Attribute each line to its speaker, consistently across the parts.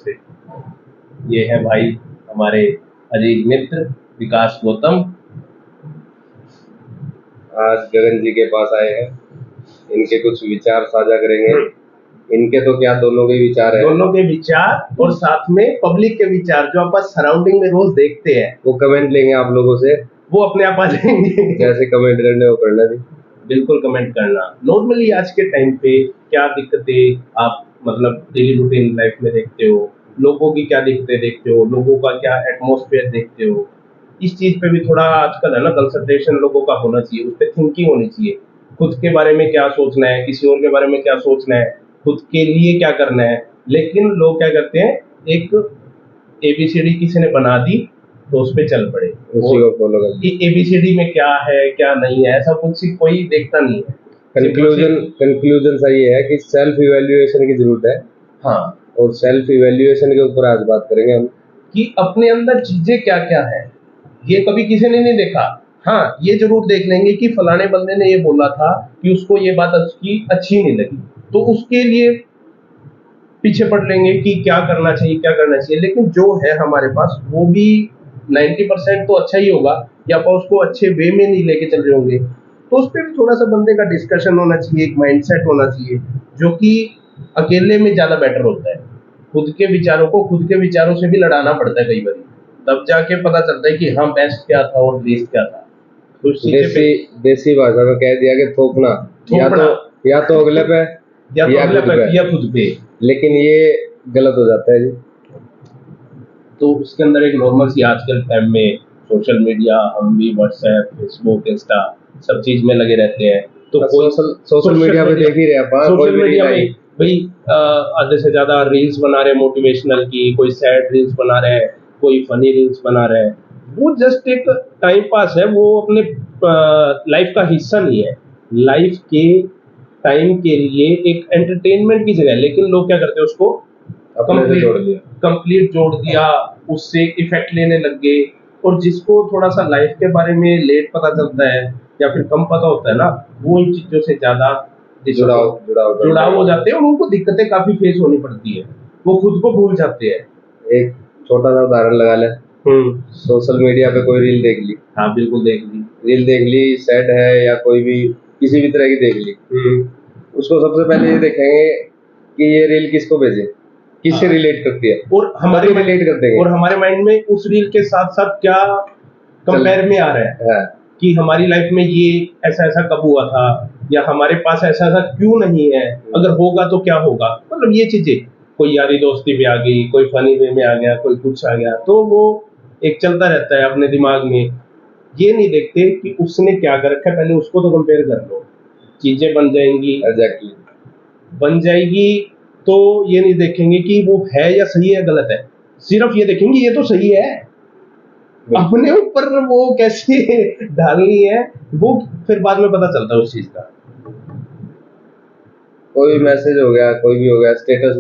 Speaker 1: से। ये है भाई हमारे अजीज मित्र विकास गौतम,
Speaker 2: आज गगन जी के पास आए हैं, इनके कुछ विचार साझा करेंगे। इनके तो क्या, दोनों के विचार है,
Speaker 1: दोनों के विचार और साथ में पब्लिक के विचार जो आप सराउंडिंग में रोज देखते हैं,
Speaker 2: वो कमेंट लेंगे आप लोगों से,
Speaker 1: वो अपने आप आ जाएंगे।
Speaker 2: जैसे कमेंट करने वो करना जी,
Speaker 1: बिल्कुल कमेंट करना। नॉर्मली आज के टाइम पे क्या दिक्कतें आप मतलब डेली रूटीन लाइफ में देखते हो, लोगों की क्या दिक्कतें देखते हो, लोगों का क्या एटमॉस्फेयर देखते हो, इस चीज पे भी थोड़ा आजकल है ना कंसंट्रेशन लोगों का होना चाहिए, उस पर थिंकिंग होनी चाहिए। खुद के बारे में क्या सोचना है, किसी और के बारे में क्या सोचना है, खुद के लिए क्या करना है। लेकिन लोग क्या करते हैं, एक एबीसीडी किसी ने बना दी तो उस पे चल पड़े,
Speaker 2: उसी को फॉलो कर
Speaker 1: कि एबीसीडी में क्या है क्या नहीं है, ऐसा कुछ कोई देखता नहीं है।
Speaker 2: कंक्लूजन सही है कि सेल्फ इवैल्यूएशन की जरूरत है।
Speaker 1: हाँ,
Speaker 2: और सेल्फ इवैल्यूएशन के ऊपर आज बात करेंगे हम,
Speaker 1: कि अपने अंदर चीजें क्या क्या है, ये कभी किसी ने नहीं देखा। हाँ, ये जरूर देख लेंगे कि फलाने बंदे ने ये बोला था कि उसको ये बात उसकी अच्छी नहीं लगी, तो उसके लिए पीछे पड़ लेंगे कि क्या करना चाहिए क्या करना चाहिए। लेकिन जो है हमारे पास वो भी 90% तो अच्छा ही होगा, या आप उसको अच्छे वे में नहीं लेके चल रहे होंगे, तो उस पर भी थोड़ा सा बंदे का डिस्कशन होना चाहिए, एक माइंडसेट होना चाहिए, जो कि अकेले में ज्यादा बेटर होता है। खुद के विचारों को खुद के विचारों से भी लड़ाना पड़ता है कई बार, तब जाके पता चलता है कि हाँ बेस्ट क्या था और लीस्ट क्या था। तो
Speaker 2: देसी भाषा में कह दिया कि थोपना, या तो अगले पे
Speaker 1: या खुद पे,
Speaker 2: लेकिन ये गलत हो जाता है जी।
Speaker 1: तो उसके अंदर एक नॉर्मल सी आजकल टाइम में सोशल मीडिया, हम भी व्हाट्सएप, फेसबुक, इंस्टा सब चीज में लगे रहते हैं, तो
Speaker 2: सोशल मीडिया पे देख ही रहे हैं,
Speaker 1: सोशल मीडिया में भाई आधे से ज्यादा रील्स बना रहे हैं मोटिवेशनल की, कोई सैड रील्स बना रहे हैं, कोई फनी रील्स बना रहे हैं। वो जस्ट एक टाइम पास है, वो अपने लाइफ का हिस्सा नहीं है। लाइफ के टाइम के लिए एक एंटरटेनमेंट की जगह है, लेकिन लोग क्या करते हैं उसको कंप्लीट जोड़ दिया, उससे इफेक्ट लेने लग गए। और जिसको थोड़ा सा लाइफ के बारे में लेट पता चलता है या फिर कम पता होता है ना, वो इन चीजों से ज्यादा जुड़ाव हो जाते हैं और उनको दिक्कतें काफी फेस होनी पड़ती है, वो खुद को भूल जाते हैं।
Speaker 2: एक छोटा सा उदाहरण लगा ले, सोशल मीडिया पे कोई रील देख ली,
Speaker 1: हाँ बिल्कुल
Speaker 2: रील देख ली, सैड है या कोई भी किसी भी तरह की देख ली, उसको सबसे पहले ये देखेंगे कि ये रील किसको भेजे, किससे रिलेट करती है,
Speaker 1: और हमारे रिलेट करते हैं, और हमारे माइंड में उस रील के साथ साथ क्या कंपेयर में आ रहा है कि हमारी लाइफ में ये ऐसा ऐसा कब हुआ था, या हमारे पास ऐसा ऐसा क्यों नहीं है, अगर होगा तो क्या होगा। मतलब ये चीजें, कोई यारी दोस्ती भी आ गई, कोई फनी वे में आ गया, कोई कुछ आ गया, तो वो एक चलता रहता है अपने दिमाग में। ये नहीं देखते कि उसने क्या कर रखा है, पहले उसको तो कंपेयर कर लो, चीजें बन जाएंगी। बन जाएगी तो ये नहीं देखेंगे कि वो है या सही है गलत है, सिर्फ ये देखेंगे ये तो सही है। अपने ऊपर वो कैसे डालनी है वो फिर बाद में पता चलता है उस चीज का।
Speaker 2: कोई मैसेज हो गया, कोई भी हो गया, स्टेटस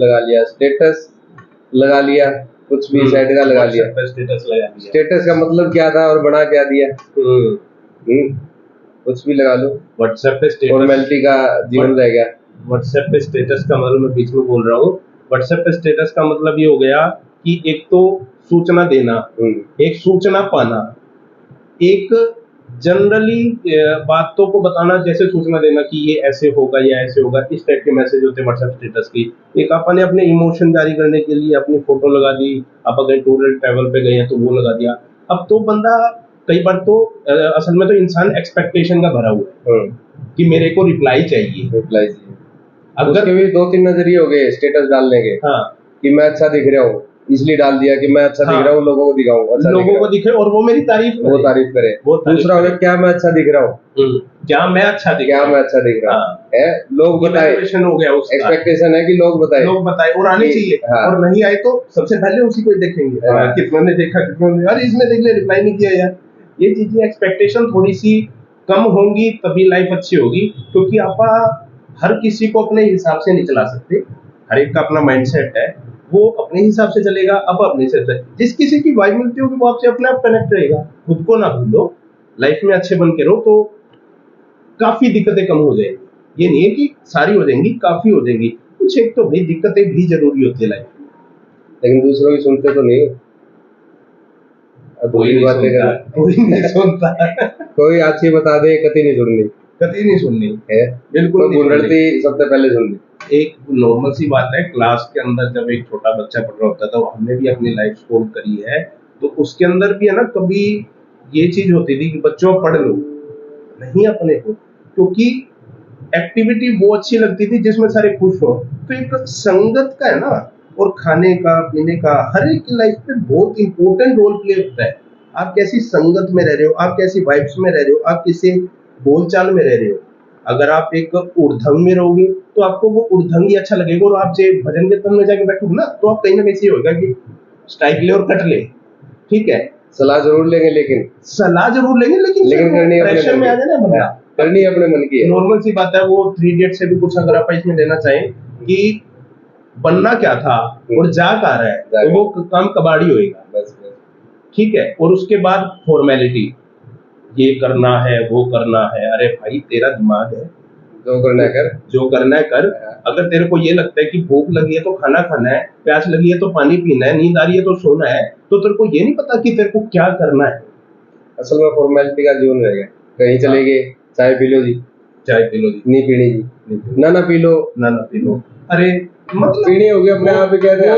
Speaker 2: लगा लिया, कुछ भी साइड का लगा लिया, स्टेटस का मतलब क्या था और बना क्या दिया, कुछ भी लगा लो, व्हाट्सएप पे स्टेटस फॉर्मेलिटी का जीवन रह गया।
Speaker 1: व्हाट्सएप पे स्टेटस का मतलब, मैं बीच में बोल रहा हूँ, व्हाट्सएप पे स्टेटस का मतलब ये हो गया कि एक तो सूचना देना, एक सूचना पाना, एक जनरली बातों को बताना, जैसे सूचना देना कि ये ऐसे होगा या ऐसे होगा, इस टाइप के मैसेज होते हैं व्हाट्सएप स्टेटस की। एक आपने अपने इमोशन जारी करने के लिए अपनी फोटो लगा दी, आप अगर टूर एंड ट्रैवल पे गए हैं तो वो लगा दिया। अब तो बंदा कई बार तो असल में तो इंसान एक्सपेक्टेशन का भरा हुआ है कि मेरे को रिप्लाई चाहिए।
Speaker 2: अगर भी 2-3 नजरिए हो गए स्टेटस डालने के, हाँ, कि मैं अच्छा दिख रहा हूँ, इसलिए डाल दिया कि मैं अच्छा दिख रहा हूँ, लोगों को दिखाऊं, अच्छा लोगों को दिखे और वो मेरी तारीफ करे। दूसरा होगा क्या मैं अच्छा दिख रहा हूँ,
Speaker 1: क्या मैं अच्छा दिख
Speaker 2: रहा है, लोग बताए,
Speaker 1: हो गया उसका
Speaker 2: एक्सपेक्टेशन है कि लोग बताए
Speaker 1: और आने चाहिए, और नहीं आए तो सबसे पहले उसी को देखेंगे, कितनों ने देखा, कितनों ने अरे इसने देख लिया रिप्लाई नहीं किया यार। ये चीजें एक्सपेक्टेशन थोड़ी सी कम होंगी तभी लाइफ अच्छी होगी, क्योंकि आप हर किसी को अपने हिसाब से नहीं चला सकते, हर एक का अपना माइंडसेट है, वो अपने हिसाब से चलेगा। अब अपने हिसाब से जिस किसी की वाइब मिलती होगी वो आपसे अपने आप कनेक्ट रहेगा। खुद को ना भूलो, लाइफ में अच्छे बन के रहो तो काफी दिक्कतें कम हो जाएंगी। ये नहीं है कि सारी हो जाएंगी, काफी हो जाएंगी, कुछ एक तो भाई दिक्कतें भी जरूरी होती है लाइफ में।
Speaker 2: लेकिन दूसरों की सुनते तो नहीं।
Speaker 1: कोई नहीं सुनता
Speaker 2: कोई अच्छी बता दे, कभी नहीं सुननी है, बिल्कुल गुंडती सबसे पहले सुननी।
Speaker 1: एक नॉर्मल सी बात है, क्लास के अंदर जब एक छोटा बच्चा पढ़ रहा होता है तो हमने भी अपनी लाइफ स्कोर करी है, तो उसके अंदर भी है ना, कभी ये चीज होती थी कि बच्चों पढ़ लो, नहीं अपने को, क्योंकि एक्टिविटी वो अच्छी लगती थी जिसमें सारे खुश हो। तो एक संगत का है ना, और खाने का पीने का हर एक की लाइफ में बहुत इंपॉर्टेंट रोल प्ले होता है। आप कैसी संगत में रह रहे हो, आप कैसी वाइब्स में रह रहे हो, आप किसी बोलचाल में रह रहे हो। अगर आप एक उर्धंग में रहोगे तो आपको वो उर्धंग ही अच्छा लगेगा, और आप जब भजन कीर्तन में जाके बैठोगे ना, तो आप कहीं ना कहीं होगा कि स्ट्राइक ले और कट ले, ठीक है,
Speaker 2: सलाह जरूर लेंगे, लेकिन
Speaker 1: प्रेशर में आ जाए ना बंदा,
Speaker 2: करनी अपने मन की है।
Speaker 1: नॉर्मल सी बात है। वो 3 इडियट से भी कुछ अगर आप इसमें लेना चाहें कि बनना क्या था और जा कहाँ रहा है, तो वो काम कबाड़ी होएगा बस, ठीक है। और उसके बाद फॉर्मेलिटी, ये करना है वो करना है, अरे भाई तेरा दिमाग है,
Speaker 2: जो करना है कर।
Speaker 1: अगर तेरे को ये लगता है कि भूख लगी है तो खाना खाना है, प्यास लगी है तो पानी पीना है, नींद आ रही है तो सोना है, तो तेरे को ये नहीं पता कि तेरे को क्या करना है।
Speaker 2: असल में फॉर्मेलिटी का जीवन रहेगा। कहीं चले गए, चाय पी लो जी, नहीं पीनी जी, ना पी लो, अरे मतलब पीनी होगी अपने आप ही, कहते हैं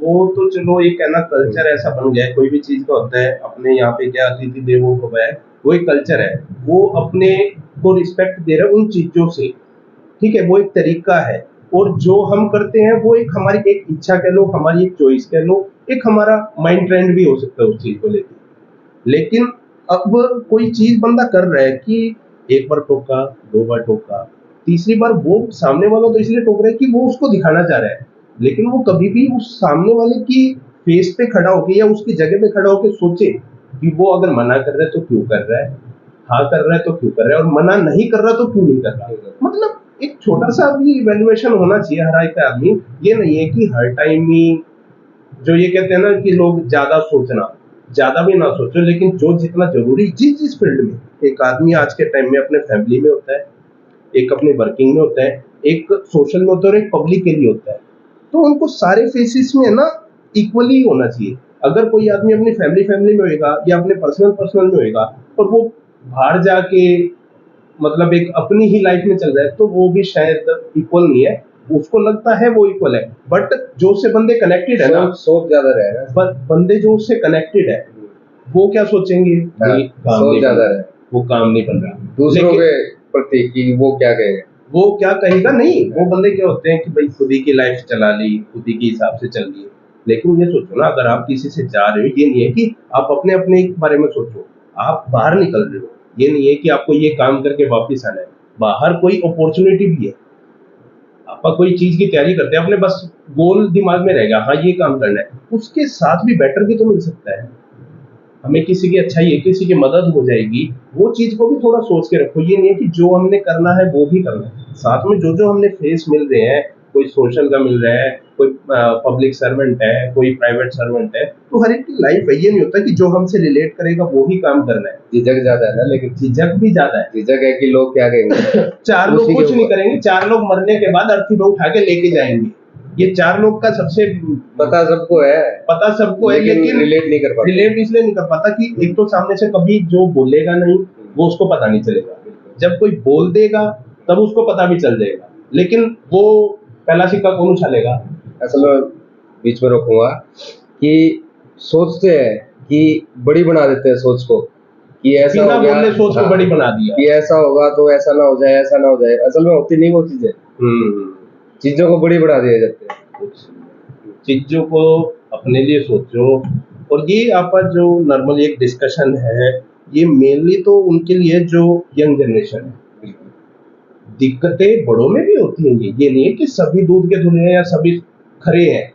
Speaker 1: वो तो चलो एक है ना कल्चर ऐसा बन गया है, कोई भी चीज का होता है अपने यहाँ पे, क्या अतिथि देवो भव है, वो एक कल्चर है, वो अपने को रिस्पेक्ट दे रहे हैं उन चीजों से, ठीक है, वो एक तरीका है। और जो हम करते हैं वो एक हमारी एक इच्छा कह लो, हमारी एक चॉइस कह लो, एक हमारा माइंड ट्रेंड भी हो सकता है उस चीज को लेकर। लेकिन अब कोई चीज बंदा कर रहा है कि एक बार टोका, 2 बार टोका, तीसरी बार वो सामने वाला तो इसलिए टोक रहा है कि वो उसको दिखाना चाह रहा है, लेकिन वो कभी भी उस सामने वाले की फेस पे खड़ा होके या उसकी जगह पे खड़ा होके सोचे कि वो अगर मना कर रहा है तो क्यों कर रहा है, हाँ कर रहा है तो क्यों कर रहा है, और मना नहीं कर रहा तो क्यों नहीं कर रहा। मतलब एक छोटा सा भी इवैल्यूएशन होना चाहिए हर एक आदमी। ये नहीं है कि हर टाइम ही जो ये कहते हैं ना कि लोग ज्यादा सोचना, ज्यादा भी ना सोचो, लेकिन जो जितना जरूरी जिस फील्ड में एक आदमी आज के टाइम में अपने फैमिली में होता है, एक अपने वर्किंग में होता है, एक सोशल में होता है और एक पब्लिक के लिए होता है, तो उनको सारे फेसिस में ना इक्वली होना चाहिए। अगर कोई आदमी अपनी फैमिली में होएगा या अपने पर्सनल में होएगा और वो बाहर जाके मतलब एक अपनी ही लाइफ में चल रहा है, तो वो भी शायद इक्वल नहीं है। उसको लगता है वो इक्वल है, बट जो उससे बंदे कनेक्टेड है ना,
Speaker 2: सोच ज्यादा रहेगा,
Speaker 1: पर बंदे जो उससे कनेक्टेड है वो क्या सोचेंगे,
Speaker 2: सोच ज्यादा है,
Speaker 1: वो काम नहीं बन रहा,
Speaker 2: दूसरों के प्रति कि वो क्या कहेगा,
Speaker 1: नहीं, वो बंदे क्या होते हैं कि भाई खुद ही की लाइफ चला ली, खुद ही के हिसाब से चल ली। लेकिन ये सोचो ना, अगर आप किसी से जा रहे हो, ये नहीं है कि आप अपने बारे में सोचो, आप बाहर निकल रहे हो, ये नहीं है कि आपको ये काम करके वापस आना है, बाहर कोई अपॉर्चुनिटी भी है, आप कोई चीज की तैयारी करते हैं, अपने बस गोल दिमाग में रहेगा, हाँ ये काम करना है, उसके साथ भी बेटर भी तो मिल सकता है हमें, किसी की अच्छाई है, किसी की मदद हो जाएगी, वो चीज को भी थोड़ा सोच के रखो। ये नहीं है कि जो हमने करना है वो भी करना है, साथ में जो हमने फेस मिल रहे हैं, कोई सोशल का मिल रहा है, कोई पब्लिक सर्वेंट है, कोई प्राइवेट सर्वेंट है, तो हर एक की लाइफ है। ये नहीं होता कि जो हमसे रिलेट करेगा वो ही काम करना है।
Speaker 2: झिझक ज्यादा है ना, लेकिन
Speaker 1: झिझक भी ज्यादा है,
Speaker 2: झिझक है कि लोग क्या कहेंगे
Speaker 1: 4 लोग कुछ नहीं करेंगे, 4 लोग मरने के बाद अर्थी में उठा के लेके जाएंगे, ये 4 लोग का सबसे
Speaker 2: पता सबको है, लेकिन रिलेट
Speaker 1: इसलिए नहीं कर पाता कि एक तो सामने से कभी जो बोलेगा नहीं वो उसको पता नहीं चलेगा, जब कोई बोल देगा तब उसको पता भी चल जाएगा, लेकिन वो पहला सिक्का कौन उछालेगा।
Speaker 2: असल में बीच में रोकूंगा कि सोचते हैं कि बड़ी बना देते हैं सोच को, कि ऐसा हो गया,
Speaker 1: सोच को बड़ी बना दिया
Speaker 2: कि ऐसा होगा तो ऐसा ना हो जाए, ऐसा ना हो जाए। असल में होती नहीं वो चीजें, चीजों को बड़ी बढ़ा दिया जाते हैं,
Speaker 1: चीजों को अपने लिए सोचो। और ये आपका जो नॉर्मल एक डिस्कशन है, ये मेनली तो उनके लिए जो यंग जनरेशन है। दिक्कतें बड़ों में भी होती हैं, ये नहीं है कि सभी दूध के धुले हैं या सभी खरे हैं।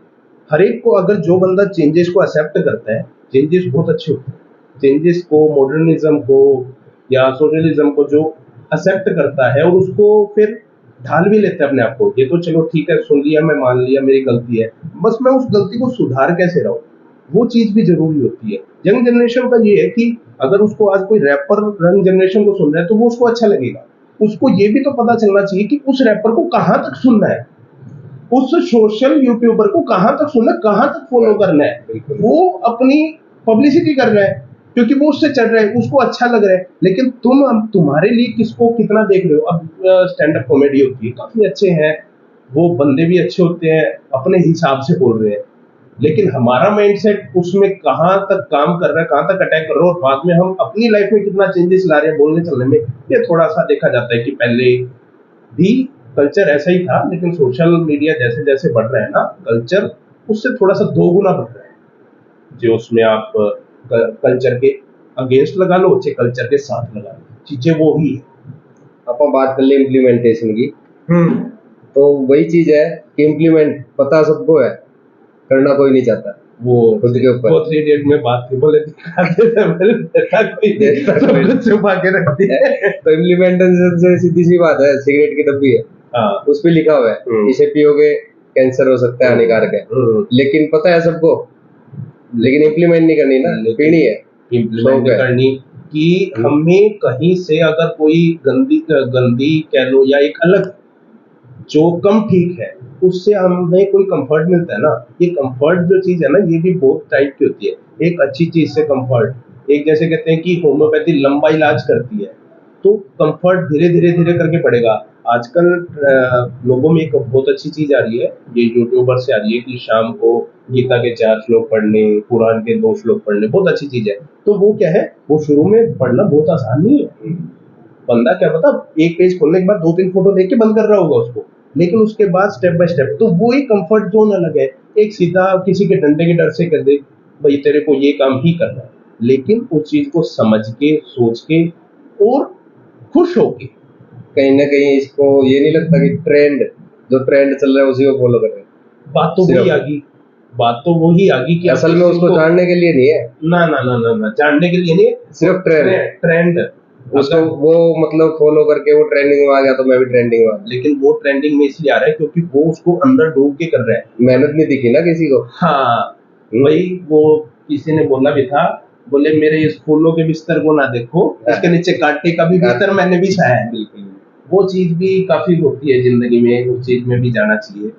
Speaker 1: हर एक को, अगर जो बंदा चेंजेस को एक्सेप्ट करता है, चेंजेस बहुत अच्छे होते हैं, चेंजेस को, मॉडर्निज्म को या सोशलिज्म को जो एक्सेप्ट करता है और उसको फिर ढाल भी लेते हैं अपने आप को, ये तो चलो ठीक है, सुन लिया, मैं मान लिया, मेरी गलती है, बस मैं उस गलती को सुधार कैसे रहा हूं, वो चीज भी जरूरी होती है। यंग जनरेशन का ये है कि अगर उसको आज कोई रैपर यंग जनरेशन को सुन रहा है तो वो उसको अच्छा लगेगा, उसको ये भी तो पता चलना चाहिए कि उस रैपर को कहां तक सुनना है, उस सोशल यूट्यूबर को कहां तक सुनना, कहां तक फॉलो करना है, वो अपनी पब्लिसिटी कर रहा है क्योंकि वो उससे चढ़ रहा है, उसको अच्छा लग रहा है। लेकिन तुम्हारे लिए किसको कितना देख रहे हो। अब स्टैंड अप कॉमेडी होती है, काफी अच्छे हैं वो, बंदे भी अच्छे होते हैं, अपने हिसाब से बोल रहे हैं, लेकिन हमारा माइंडसेट उसमें कहां तक काम कर रहा है, कहां तक अटैक कर रहा है, और बाद में हम अपनी लाइफ में कितना चेंजेस ला रहे हैं बोलने चलने में। ये थोड़ा सा देखा जाता है कि पहले भी कल्चर ऐसा ही था, लेकिन सोशल मीडिया जैसे जैसे बढ़ रहा है ना, कल्चर उससे थोड़ा सा दोगुना बढ़ रहा है। जो उसमें आप कल्चर के अगेंस्ट लगा लो, चाहे कल्चर के साथ लगा लो, चीजें वो ही है।
Speaker 2: अपन बात कर ले इम्प्लीमेंटेशन की, तो वही चीज है कि इम्प्लीमेंट पता सबको है, करना कोई नहीं चाहता।
Speaker 1: वो
Speaker 2: खुद के ऊपर
Speaker 1: वो 3 इडियट में बात थी, बोले कोई छुपा के रख दिया।
Speaker 2: तो इम्प्लीमेंटेशन से सीधी सी बात है, सिगरेट की डब्बी है, उस पे लिखा हुआ है इसे पियोगे कैंसर हो सकता है, हानिकारक है, लेकिन पता है सबको, लेकिन इम्प्लीमेंट नहीं करनी ना, पीनी है,
Speaker 1: इम्प्लीमेंट करनी कि हमें कहीं से अगर कोई गंदी कह लो या एक अलग जो कम ठीक है, उससे हमें कोई कंफर्ट मिलता है ना। ये कंफर्ट जो चीज है ना, ये भी बहुत टाइप की होती है। एक अच्छी चीज से कंफर्ट, एक जैसे कहते हैं कि होम्योपैथी लंबा इलाज करती है, तो कंफर्ट धीरे धीरे धीरे करके पड़ेगा। आजकल लोगों में एक बहुत अच्छी चीज आ रही है, ये यूट्यूबर से आ रही है कि शाम को गीता के 4 श्लोक पढ़ने, कुरान के 2 श्लोक पढ़ने, बहुत अच्छी चीज है। तो वो क्या है, वो शुरू में पढ़ना बहुत आसान नहीं है। बंदा क्या पता एक पेज खोलने के बाद 2-3 फोटो देख के बंद कर रहा होगा उसको, लेकिन उसके बाद स्टेप बाय स्टेप, तो वो एक कंफर्ट जोन अलग है। एक सीधा किसी के डंडे के डर से कर दे भाई तेरे को ये काम ही करना है, लेकिन उस चीज को समझ के, सोच के और खुश होके,
Speaker 2: कहीं ना कहीं इसको ये नहीं लगता कि ट्रेंड, जो ट्रेंड चल रहा है उसी को फॉलो कर रहे हैं।
Speaker 1: बात तो वही आ गई कि
Speaker 2: असल में उसको जानने के लिए नहीं है
Speaker 1: ना, जानने के लिए नहीं,
Speaker 2: सिर्फ
Speaker 1: ट्रेंड
Speaker 2: उसको वो मतलब फॉलो करके वो ट्रेंडिंग में आ गया तो मैं भी ट्रेंडिंग में आ गया।
Speaker 1: लेकिन वो ट्रेंडिंग में इसलिए आ रहा है क्योंकि वो उसको अंदर डूब के कर रहा है,
Speaker 2: मेहनत नहीं दिखी ना किसी को।
Speaker 1: हाँ भाई, वो किसी ने बोला भी था, बोले मेरे इस फूलों के बिस्तर को ना देखो, इसके नीचे कांटे का भी बिस्तर मैंने बिछाया है। बिल्कुल, वो चीज भी काफी होती है जिंदगी में, उस चीज में भी जाना चाहिए।